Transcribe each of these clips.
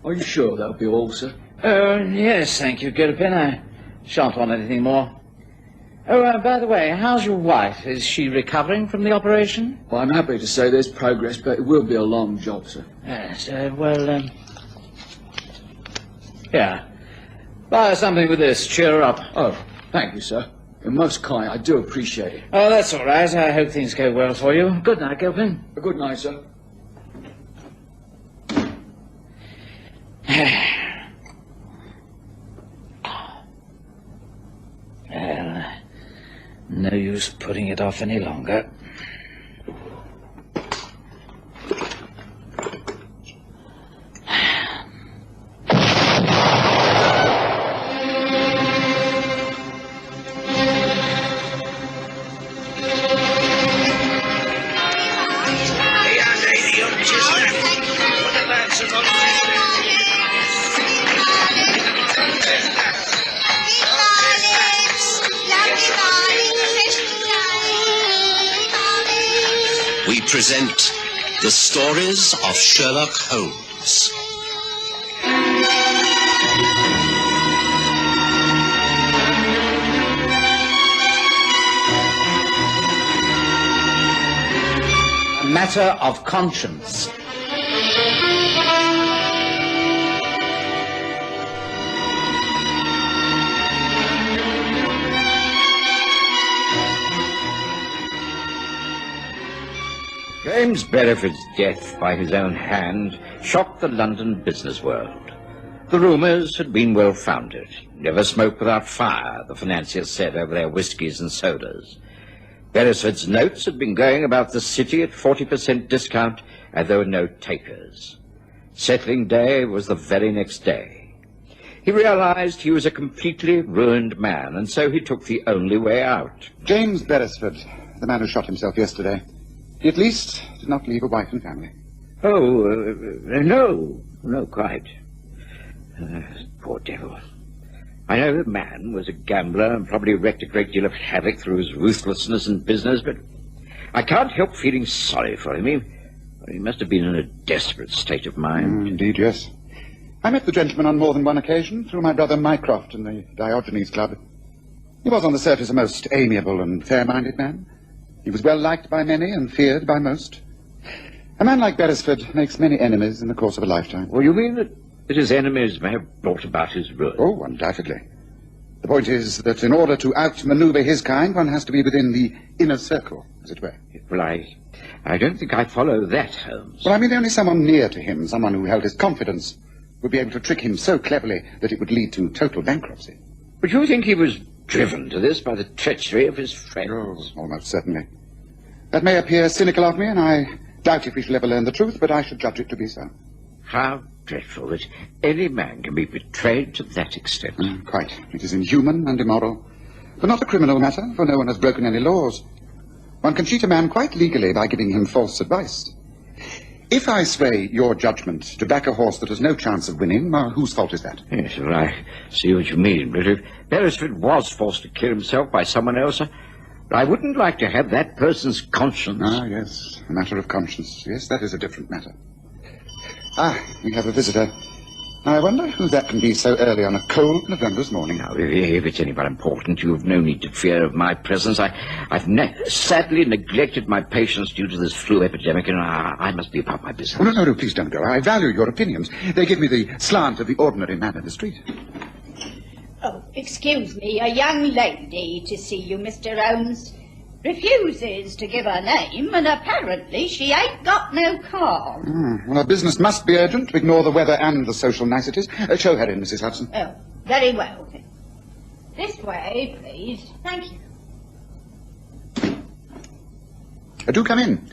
Are you sure that'll be all, sir? Yes, thank you, Gilpin. I shan't want anything more. By the way, how's your wife? Is she recovering from the operation? Well, I'm happy to say there's progress, but it will be a long job, sir. Yes, yeah. Buy her something with this. Cheer her up. Oh, thank you, sir. You're most kind. I do appreciate it. Oh, that's all right. I hope things go well for you. Good night, Gilpin. Good night, sir. Well, no use putting it off any longer. We present the Stories of Sherlock Holmes. A matter of conscience. James Beresford's death by his own hand shocked the London business world. The rumours had been well-founded. Never smoke without fire, the financiers said over their whiskies and sodas. Beresford's notes had been going about the city at 40% discount, and there were no takers. Settling day was the very next day. He realized he was a completely ruined man, and so he took the only way out. James Beresford, the man who shot himself yesterday. He at least did not leave a wife and family. No, quite. Poor devil. I know the man was a gambler and probably wreaked a great deal of havoc through his ruthlessness in business, but I can't help feeling sorry for him. He must have been in a desperate state of mind. Indeed, yes. I met the gentleman on more than one occasion through my brother Mycroft in the Diogenes Club. He was on the surface a most amiable and fair-minded man. He was well liked by many and feared by most. A man like Beresford makes many enemies in the course of a lifetime. Well, you mean that his enemies may have brought about his ruin? Oh, undoubtedly. The point is that in order to outmaneuver his kind, one has to be within the inner circle, as it were. Well, I don't think I follow that, Holmes. Well, I mean only someone near to him, someone who held his confidence, would be able to trick him so cleverly that it would lead to total bankruptcy. But you think he was driven to this by the treachery of his friends? Oh, almost certainly. That may appear cynical of me, and I doubt if we shall ever learn the truth, but I should judge it to be so. How dreadful that any man can be betrayed to that extent. Quite. It is inhuman and immoral. But not a criminal matter, for no one has broken any laws. One can cheat a man quite legally by giving him false advice. If I sway your judgment to back a horse that has no chance of winning, well, whose fault is that? Yes, well, I see what you mean. But if Beresford was forced to kill himself by someone else, I wouldn't like to have that person's conscience. Ah, yes, a matter of conscience. Yes, that is a different matter. Ah, we have a visitor. I wonder who that can be so early on a cold November's morning. Now, if it's anyone important, you have no need to fear of my presence. I've sadly neglected my patients due to this flu epidemic, and I must be about my business. Oh, no, please don't go. I value your opinions. They give me the slant of the ordinary man in the street. Oh, excuse me, a young lady to see you, Mr. Holmes. Refuses to give her name, and apparently she ain't got no car. Well, our business must be urgent to ignore the weather and the social niceties. Show her in, Mrs. Hudson. Oh, very well. This way, please. Thank you. Do come in.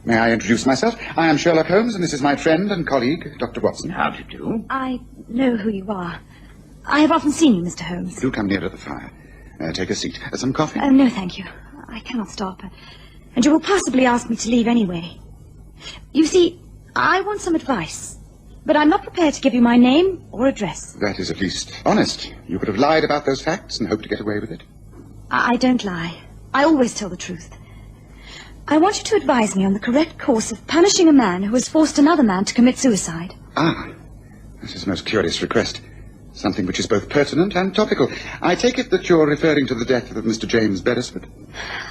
May I introduce myself? I am Sherlock Holmes, and this is my friend and colleague, Dr. Watson. How do you do? I know who you are. I have often seen you, Mr. Holmes. Do come nearer the fire. Take a seat. Some coffee? No, thank you. I cannot stop. And you will possibly ask me to leave anyway. You see, I want some advice, but I'm not prepared to give you my name or address. That is at least honest. You could have lied about those facts and hoped to get away with it. I don't lie. I always tell the truth. I want you to advise me on the correct course of punishing a man who has forced another man to commit suicide. Ah, that is a most curious request. Something which is both pertinent and topical. I take it that you're referring to the death of Mr. James Beresford.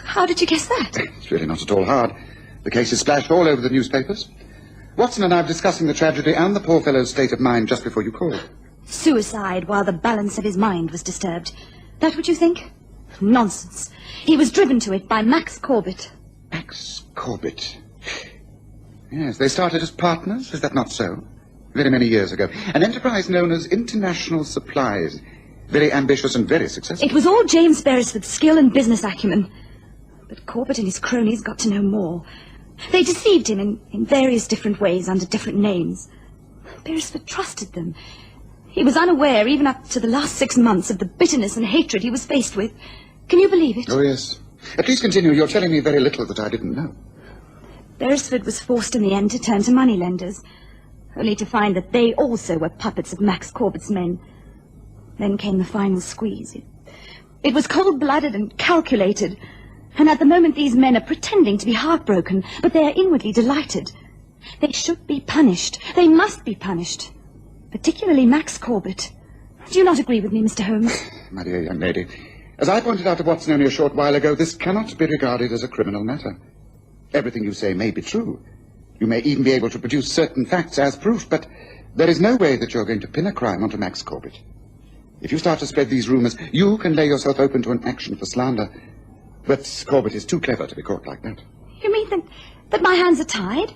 How did you guess that? It's really not at all hard. The case is splashed all over the newspapers. Watson and I were discussing the tragedy and the poor fellow's state of mind just before you called. Suicide while the balance of his mind was disturbed. That what you think? Nonsense. He was driven to it by Max Corbett. Max Corbett. Yes, they started as partners, is that not so? Very many years ago. An enterprise known as International Supplies. Very ambitious and very successful. It was all James Beresford's skill and business acumen. But Corbett and his cronies got to know more. They deceived him in various different ways under different names. Beresford trusted them. He was unaware, even up to the last 6 months, of the bitterness and hatred he was faced with. Can you believe it? Oh, yes. Please continue. You're telling me very little that I didn't know. Beresford was forced in the end to turn to moneylenders, only to find that they also were puppets of Max Corbett's men. Then came the final squeeze. It was cold-blooded and calculated, and at the moment these men are pretending to be heartbroken, but they are inwardly delighted. They should be punished. They must be punished. Particularly Max Corbett. Do you not agree with me, Mr. Holmes? My dear young lady, as I pointed out to Watson only a short while ago, this cannot be regarded as a criminal matter. Everything you say may be true. You may even be able to produce certain facts as proof, but there is no way that you're going to pin a crime onto Max Corbett. If you start to spread these rumors, you can lay yourself open to an action for slander. But Corbett is too clever to be caught like that. You mean that my hands are tied?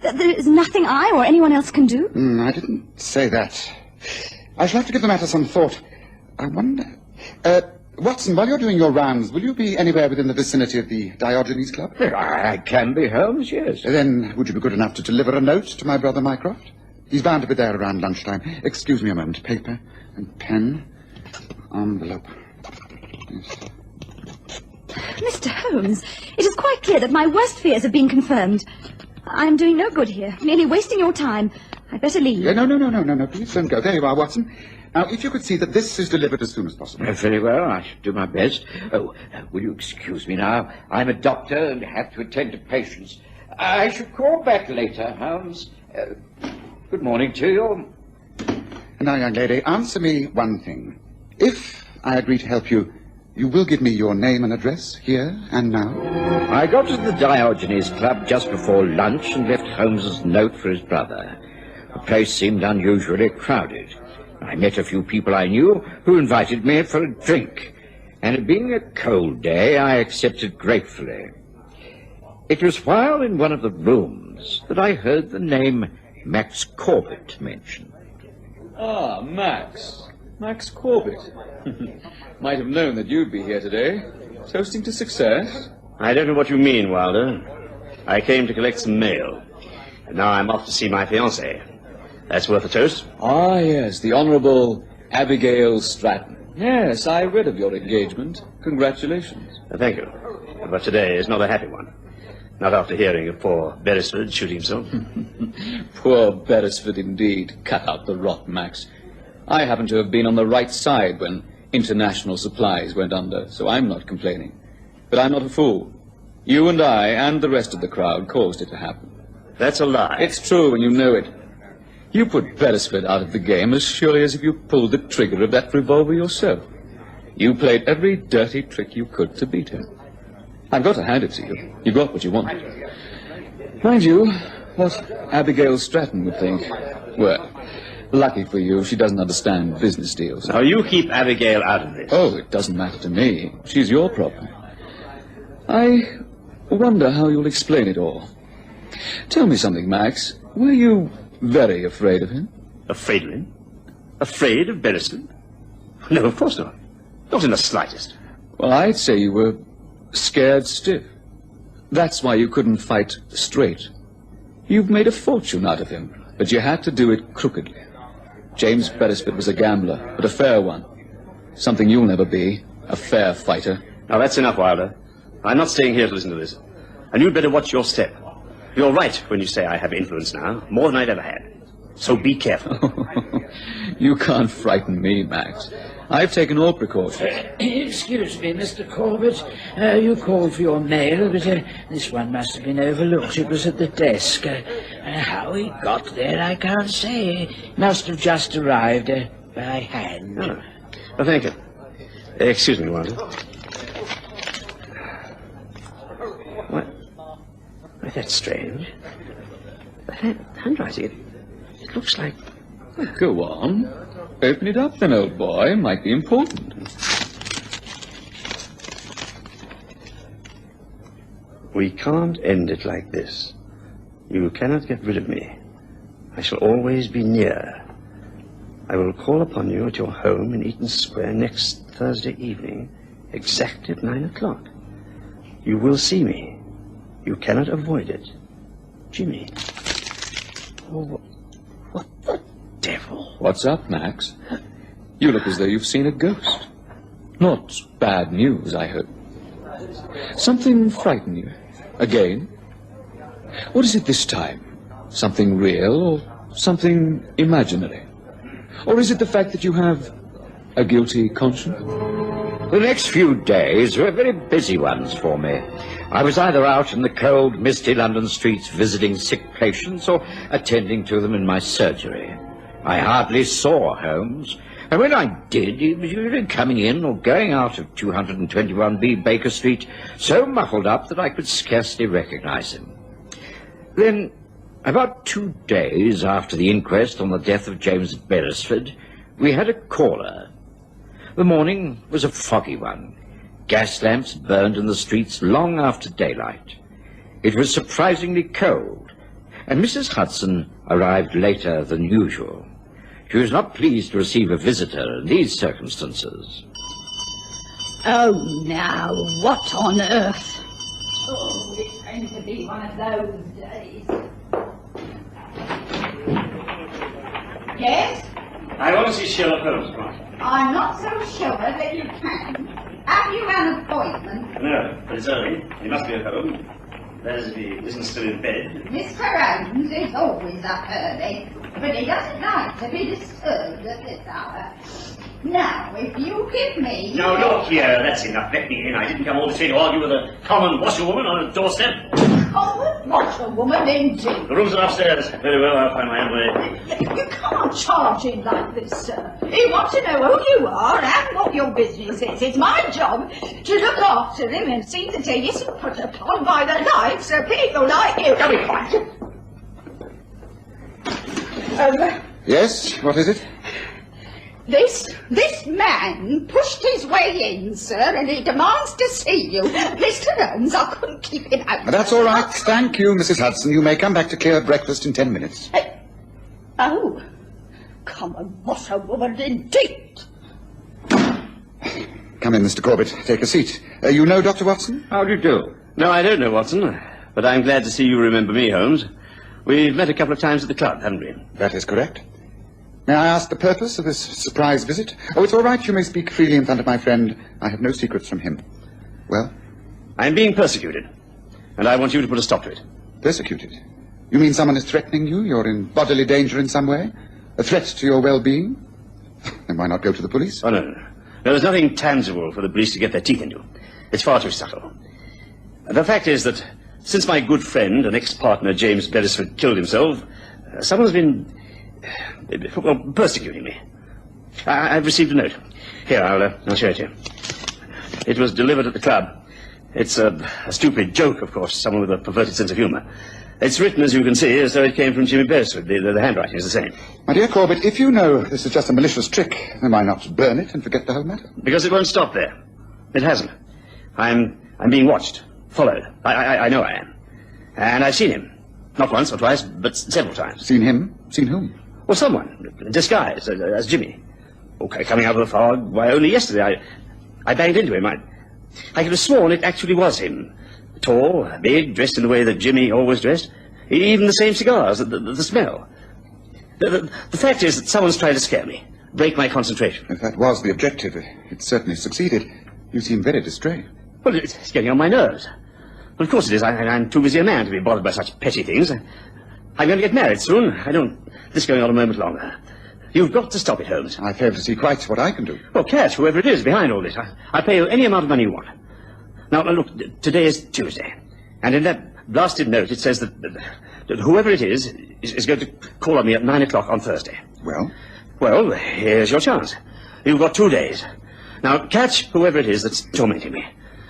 That there is nothing I or anyone else can do? I didn't say that. I shall have to give the matter some thought. I wonder... Watson, while you're doing your rounds, will you be anywhere within the vicinity of the Diogenes Club? I can be, Holmes, yes. Then would you be good enough to deliver a note to my brother Mycroft? He's bound to be there around lunchtime. Excuse me a moment. Paper and pen. Envelope. Yes. Mr. Holmes, it is quite clear that my worst fears have been confirmed. I am doing no good here, merely wasting your time. I'd better leave. No, please don't go. There you are, Watson. Now, if you could see that this is delivered as soon as possible. Very well, I shall do my best. Oh, will you excuse me now? I'm a doctor and have to attend to patients. I shall call back later, Holmes. Good morning to you. Now, young lady, answer me one thing. If I agree to help you, you will give me your name and address here and now? I got to the Diogenes Club just before lunch and left Holmes's note for his brother. The place seemed unusually crowded. I met a few people I knew who invited me for a drink, and it being a cold day, I accepted gratefully. It was while in one of the rooms that I heard the name Max Corbett mentioned. Ah, Max. Max Corbett. Might have known that you'd be here today. Toasting to success? I don't know what you mean, Wilder. I came to collect some mail, and now I'm off to see my fiancée. That's worth a toast. Ah, yes, the Honourable Abigail Stratton. Yes, I read of your engagement. Congratulations. Thank you. But today is not a happy one. Not after hearing of poor Beresford shooting himself. Poor Beresford indeed. Cut out the rot, Max. I happen to have been on the right side when International Supplies went under, so I'm not complaining. But I'm not a fool. You and I and the rest of the crowd caused it to happen. That's a lie. It's true, and you know it. You put Beresford out of the game as surely as if you pulled the trigger of that revolver yourself. You played every dirty trick you could to beat him. I've got to hand it to you. You got what you wanted. Mind you, what Abigail Stratton would think. Well, lucky for you, she doesn't understand business deals. Now, you keep Abigail out of this. Oh, it doesn't matter to me. She's your problem. I wonder how you'll explain it all. Tell me something, Max. Were you very afraid of him? Afraid of him? Afraid of Beresford? No, of course not. Not in the slightest. Well, I'd say you were scared stiff. That's why you couldn't fight straight. You've made a fortune out of him, but you had to do it crookedly. James Beresford was a gambler, but a fair one. Something you'll never be, a fair fighter. Now, that's enough, Wilder. I'm not staying here to listen to this. And you'd better watch your step. You're right when you say I have influence now, more than I've ever had. So be careful. You can't frighten me, Max. I've taken all precautions. Excuse me, Mr. Corbett. You called for your mail, but this one must have been overlooked. It was at the desk. How he got there, I can't say. Must have just arrived by hand. Oh, well, thank you. Excuse me, Walter. What? Well, that's strange. That handwriting, it looks like... Go on. Open it up then, old boy. Might be important. We can't end it like this. You cannot get rid of me. I shall always be near. I will call upon you at your home in Eaton Square next Thursday evening, exactly at 9 o'clock. You will see me. You cannot avoid it. Jimmy. Oh, what the devil? What's up, Max? You look as though you've seen a ghost. Not bad news, I hope. Something frightened you? Again? What is it this time? Something real or something imaginary? Or is it the fact that you have a guilty conscience? The next few days were very busy ones for me. I was either out in the cold, misty London streets visiting sick patients or attending to them in my surgery. I hardly saw Holmes, and when I did, he was usually coming in or going out of 221B Baker Street so muffled up that I could scarcely recognize him. Then, about 2 days after the inquest on the death of James Beresford, we had a caller. The morning was a foggy one. Gas lamps burned in the streets long after daylight. It was surprisingly cold, and Mrs. Hudson arrived later than usual. She was not pleased to receive a visitor in these circumstances. Oh, now, what on earth? Oh, it's going to be one of those days. Yes? I want to see Sherlock Holmes, Mark. I'm not so sure that you can. Have you an appointment? No, but it's early. He must be at home. That is, if he isn't still in bed. Mr. Holmes is always up early, but he doesn't like to be disturbed at this hour. Now, if you give me... No, look here, that's enough. Let me in. I didn't come all this way to argue with a common washerwoman on a doorstep. Common washerwoman, indeed. The rooms are upstairs. Very well, I'll find my own way. You can't charge him like this, sir. You want to know who you are and what your business is. It's my job to look after him and see that he isn't put upon by the likes of people like you. Come in. Yes, what is it? This man pushed his way in, sir, and he demands to see you. Mr. Holmes, I couldn't keep him out. That's all right. Thank you, Mrs. Hudson. You may come back to clear breakfast in 10 minutes. Oh, common washerwoman indeed. Come in, Mr. Corbett. Take a seat. You know Dr. Watson? How do you do? No, I don't know, Watson. But I'm glad to see you remember me, Holmes. We've met a couple of times at the club, haven't we? That is correct. May I ask the purpose of this surprise visit? Oh, it's all right. You may speak freely in front of my friend. I have no secrets from him. Well? I'm being persecuted, and I want you to put a stop to it. Persecuted? You mean someone is threatening you? You're in bodily danger in some way? A threat to your well-being? Then why not go to the police? Oh, no. There's nothing tangible for the police to get their teeth into. It's far too subtle. The fact is that since my good friend and ex-partner James Beresford killed himself, someone's been... persecuting me. I've received a note. Here, I'll show it to you. It was delivered at the club. It's a stupid joke, of course, someone with a perverted sense of humour. It's written, as you can see, as though it came from Jimmy Beresford. The handwriting is the same. My dear Corbett, if you know this is just a malicious trick, then why not burn it and forget the whole matter? Because it won't stop there. It hasn't. I'm being watched, followed. I know I am. And I've seen him. Not once or twice, but several times. Seen him? Seen whom? Well, someone, disguised as Jimmy. Okay, coming out of the fog. Why, only yesterday I banged into him. I could have sworn it actually was him. Tall, big, dressed in the way that Jimmy always dressed. Even the same cigars, the smell. The fact is that someone's trying to scare me, break my concentration. If that was the objective, it certainly succeeded. You seem very distrait. Well, it's getting on my nerves. Well, of course it is. I'm too busy a man to be bothered by such petty things. I'm going to get married soon. I don't... This going on a moment longer. You've got to stop it, Holmes. I fail to see quite what I can do. Well, catch whoever it is behind all this. I'll pay you any amount of money you want. Now, look, today is Tuesday. And in that blasted note, it says that whoever it is going to call on me at 9 o'clock on Thursday. Well? Well, here's your chance. You've got 2 days. Now, catch whoever it is that's tormenting me.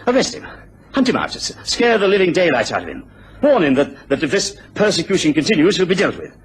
Arrest him. Hunt him out. Scare the living daylights out of him. Warn him that if this persecution continues, he'll be dealt with.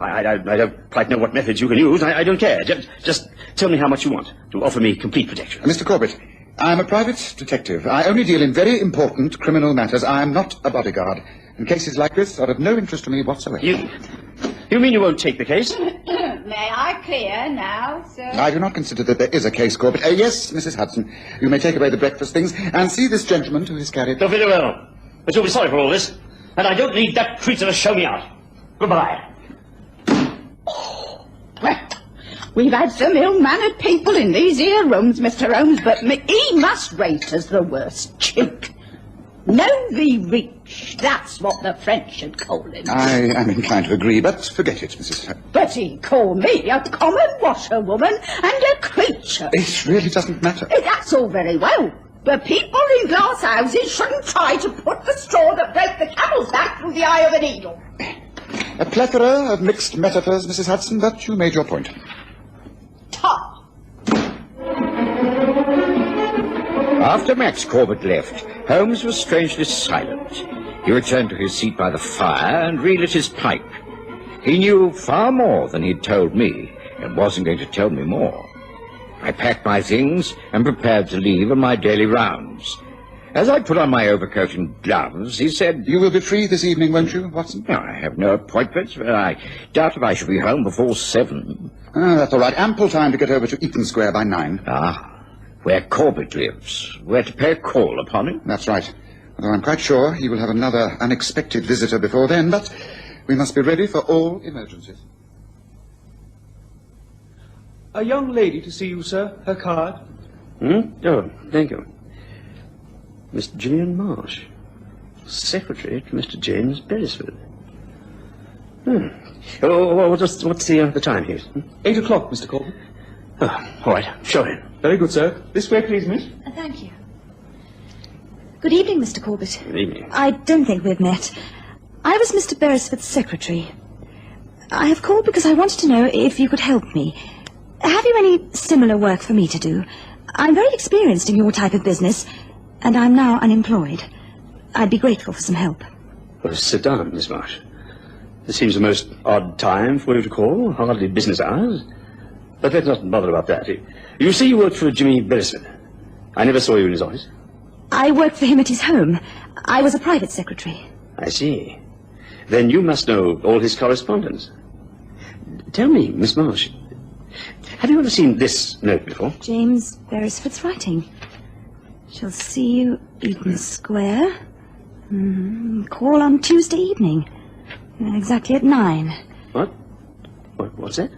I don't quite know what methods you can use. I don't care. Just tell me how much you want to offer me complete protection. Mr. Corbett, I'm a private detective. I only deal in very important criminal matters. I am not a bodyguard. And cases like this are of no interest to me whatsoever. You mean you won't take the case? May I clear now, sir? I do not consider that there is a case, Corbett. Yes, Mrs. Hudson, you may take away the breakfast things and see this gentleman to his carriage. Oh, very well. But you'll be sorry for all this. And I don't need that creature to show me out. Goodbye. Well, we've had some ill-mannered people in these here rooms, Mr. Holmes, but he must rate as the worst chink. No reach, that's what the French should call him. I am inclined to agree, but forget it, Mrs. Hudson. But he called me a common washerwoman and a creature. It really doesn't matter. That's all very well. But people in glass houses shouldn't try to put the straw that broke the camel's back through the eye of a needle. A plethora of mixed metaphors, Mrs. Hudson, but you made your point. Ta! After Max Corbett left, Holmes was strangely silent. He returned to his seat by the fire and relit his pipe. He knew far more than he'd told me, and wasn't going to tell me more. I packed my things and prepared to leave on my daily rounds. As I put on my overcoat and gloves, he said, "You will be free this evening, won't you, Watson?" "No, I have no appointments, but I doubt if I shall be home before 7. That's all right. Ample time to get over to Eaton Square by 9. Ah, where Corbett lives. Where to pay a call upon him? That's right. Although I'm quite sure he will have another unexpected visitor before then, but we must be ready for all emergencies. A young lady to see you, sir. Her card. Oh, thank you. Miss Gillian Marsh, secretary to Mr. James Beresford. Oh, what's the time here? 8 o'clock, Mr. Corbett. Oh, all right, show him. Very good, sir. This way, please, miss. Thank you. Good evening, Mr. Corbett. Good evening. I don't think we've met. I was Mr. Beresford's secretary. I have called because I wanted to know if you could help me. Have you any similar work for me to do? I'm very experienced in your type of business, and I'm now unemployed. I'd be grateful for some help. Well, sit down, Miss Marsh. This seems a most odd time for you to call, hardly business hours. But let's not bother about that. You say you worked for Jimmy Beresford. I never saw you in his office. I worked for him at his home. I was a private secretary. I see. Then you must know all his correspondence. Tell me, Miss Marsh, have you ever seen this note before? James Beresford's writing. Shall see you, Eaton Square. Call on Tuesday evening. Exactly at 9. What's that?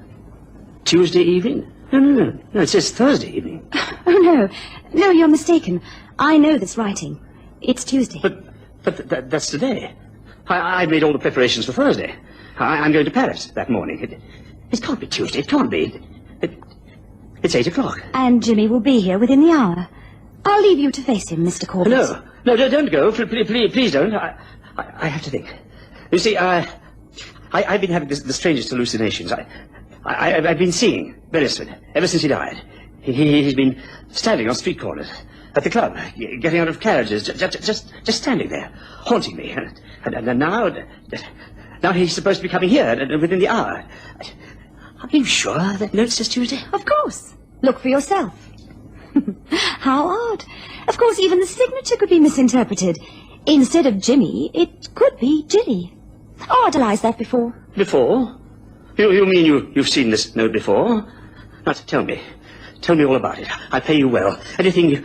Tuesday evening? No, it says Thursday evening. Oh, no, you're mistaken. I know this writing. It's Tuesday. But that's today. I made all the preparations for Thursday. I'm going to Paris that morning. It can't be Tuesday. It can't be. It's 8 o'clock. And Jimmy will be here within the hour. I'll leave you to face him, Mr. Corbett. No, don't go. Please don't. I have to think. You see, I've been having the strangest hallucinations. I've been seeing Beresford ever since he died. He's been standing on street corners, at the club, getting out of carriages, just standing there, haunting me. And now he's supposed to be coming here within the hour. Are you sure that note says Tuesday? Of course. Look for yourself. How odd. Of course, even the signature could be misinterpreted. Instead of Jimmy, it could be Jilly. Oh, I'd realized that before. Before? You mean you've seen this note before? Now, tell me. Tell me all about it. I pay you well. Anything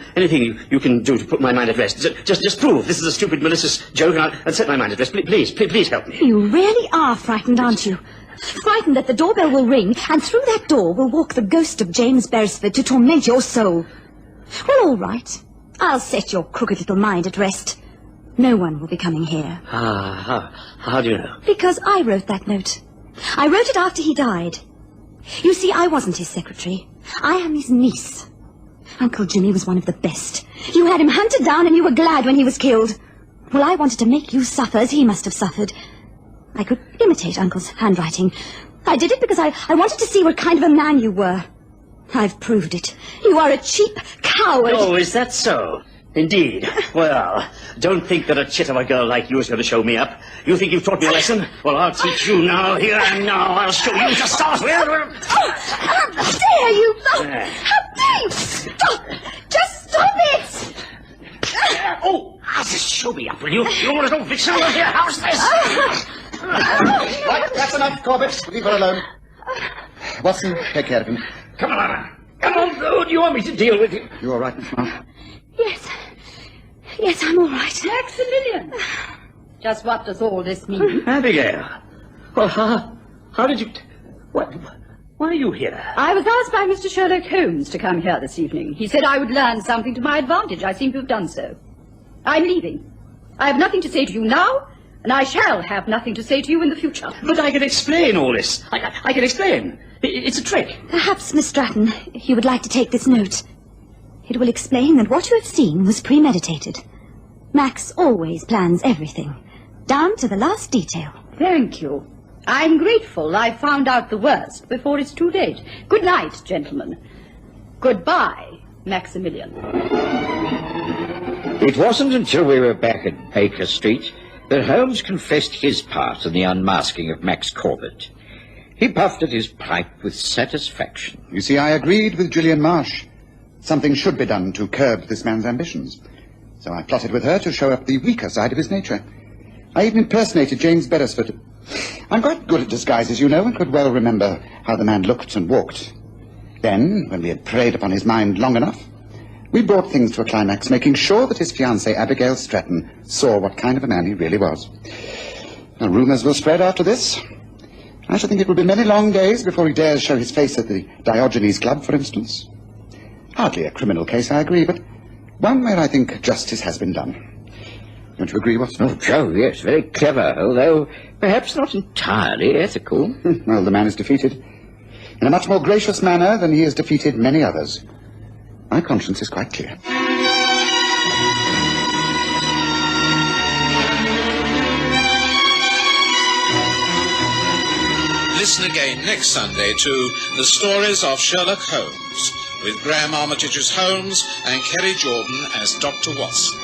you can do to put my mind at rest. Just prove this is a stupid, malicious joke and set my mind at rest. Please help me. You really are frightened, aren't you? Frightened that the doorbell will ring, and through that door will walk the ghost of James Beresford to torment your soul. Well, all right. I'll set your crooked little mind at rest. No one will be coming here. How do you know? Because I wrote that note. I wrote it after he died. You see, I wasn't his secretary. I am his niece. Uncle Jimmy was one of the best. You had him hunted down and you were glad when he was killed. Well, I wanted to make you suffer as he must have suffered. I could imitate Uncle's handwriting. I did it because I wanted to see what kind of a man you were. I've proved it. You are a cheap coward. Oh, is that so? Indeed. Well, don't think that a chit of a girl like you is going to show me up. You think you've taught me a lesson? Well, I'll teach you now, here and now. I'll show you to start with. How dare you? How dare you? Stop! Just stop it! Just show me up, will you? You little vixen over here. How's this? Right, that's enough, Corbett. Leave her alone. Watson, take care of him. Come on. Come on, who do you want me to deal with you? You all right, Miss Marsh? Yes, I'm all right. Maximilian! Just what does all this mean? Abigail. Well, how did you... Why are you here? I was asked by Mr. Sherlock Holmes to come here this evening. He said I would learn something to my advantage. I seem to have done so. I'm leaving. I have nothing to say to you now, and I shall have nothing to say to you in the future. But I can explain all this. I can explain. It's a trick. Perhaps, Miss Stratton, you would like to take this note. It will explain that what you have seen was premeditated. Max always plans everything, down to the last detail. Thank you. I'm grateful I found out the worst before it's too late. Good night, gentlemen. Goodbye, Maximilian. It wasn't until we were back at Baker Street that Holmes confessed his part in the unmasking of Max Corbett. He puffed at his pipe with satisfaction. You see, I agreed with Gillian Marsh. Something should be done to curb this man's ambitions. So I plotted with her to show up the weaker side of his nature. I even impersonated James Beresford. I'm quite good at disguises, you know, and could well remember how the man looked and walked. Then, when we had preyed upon his mind long enough, we brought things to a climax, making sure that his fiancée, Abigail Stratton, saw what kind of a man he really was. Now, rumours will spread after this. I should think it will be many long days before he dares show his face at the Diogenes Club, for instance. Hardly a criminal case, I agree, but one where I think justice has been done. Don't you agree, Watson? Oh, Joe, yes, very clever, although perhaps not entirely ethical. Well, the man is defeated in a much more gracious manner than he has defeated many others. My conscience is quite clear. Listen again next Sunday to The Stories of Sherlock Holmes, with Graham Armitage as Holmes and Kerry Jordan as Dr. Watson.